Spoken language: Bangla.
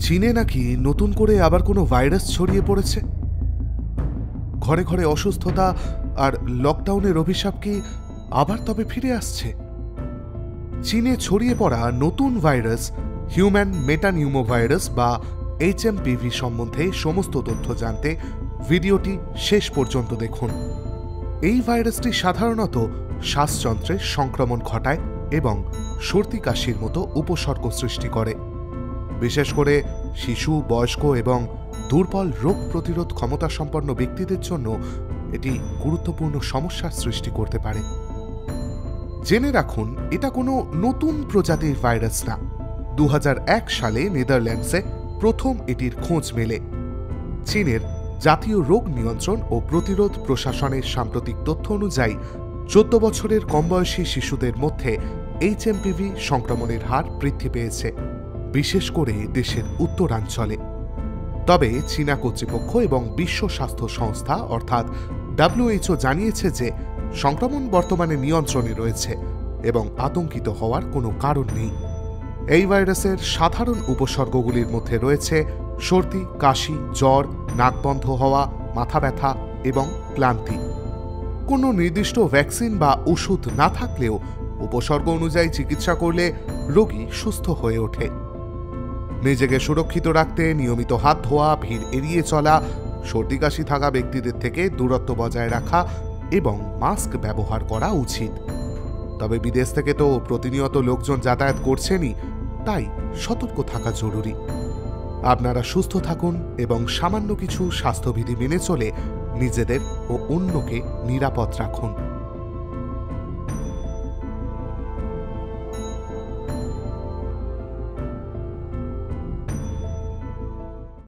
চীনে নাকি নতুন করে আবার কোনো ভাইরাস ছড়িয়ে পড়েছে। ঘরে ঘরে অসুস্থতা আর লকডাউনের অভিশাপ কি আবার তবে ফিরে আসছে? চীনে ছড়িয়ে পড়া নতুন ভাইরাস হিউম্যান মেটানিউমোভাইরাস বা HMPV সম্বন্ধে সমস্ত তথ্য জানতে ভিডিওটি শেষ পর্যন্ত দেখুন। এই ভাইরাসটি সাধারণত শ্বাসযন্ত্রের সংক্রমণ ঘটায় এবং সর্দি কাশির মতো উপসর্গ সৃষ্টি করে। বিশেষ করে শিশু, বয়স্ক এবং দুর্বল রোগ প্রতিরোধ ক্ষমতা সম্পন্ন ব্যক্তিদের জন্য এটি গুরুত্বপূর্ণ সমস্যার সৃষ্টি করতে পারে। জেনে রাখুন, এটা কোনো নতুন প্রজাতির ভাইরাস না। 2001 সালে নেদারল্যান্ডসে প্রথম এটির খোঁজ মেলে। চীনের জাতীয় রোগ নিয়ন্ত্রণ ও প্রতিরোধ প্রশাসনের সাম্প্রতিক তথ্য অনুযায়ী 14 বছরের কম বয়সী শিশুদের মধ্যে HMPV সংক্রমণের হার বৃদ্ধি পেয়েছে, বিশেষ করে দেশের উত্তরাঞ্চলে। তবে চীনা কর্তৃপক্ষ এবং বিশ্ব স্বাস্থ্য সংস্থা অর্থাৎ WHO জানিয়েছে যে সংক্রমণ বর্তমানে নিয়ন্ত্রণে রয়েছে এবং আতঙ্কিত হওয়ার কোনো কারণ নেই। এই ভাইরাসের সাধারণ উপসর্গগুলির মধ্যে রয়েছে সর্দি, কাশি, জ্বর, নাক বন্ধ হওয়া, মাথা ব্যথা এবং ক্লান্তি। কোনো নির্দিষ্ট ভ্যাকসিন বা ওষুধ না থাকলেও উপসর্গ অনুযায়ী চিকিৎসা করলে রোগী সুস্থ হয়ে ওঠে। নিজেকে সুরক্ষিত রাখতে নিয়মিত হাত ধোয়া, ভিড় এড়িয়ে চলা, সর্দি কাশি থাকা ব্যক্তিদের থেকে দূরত্ব বজায় রাখা এবং মাস্ক ব্যবহার করা উচিত। তবে বিদেশ থেকে তো প্রতিনিয়ত লোকজন যাতায়াত করছেনই, তাই সতর্ক থাকা জরুরি। আপনারা সুস্থ থাকুন এবং সামান্য কিছু স্বাস্থ্যবিধি মেনে চলে নিজেদের ও অন্যকে নিরাপদ রাখুন।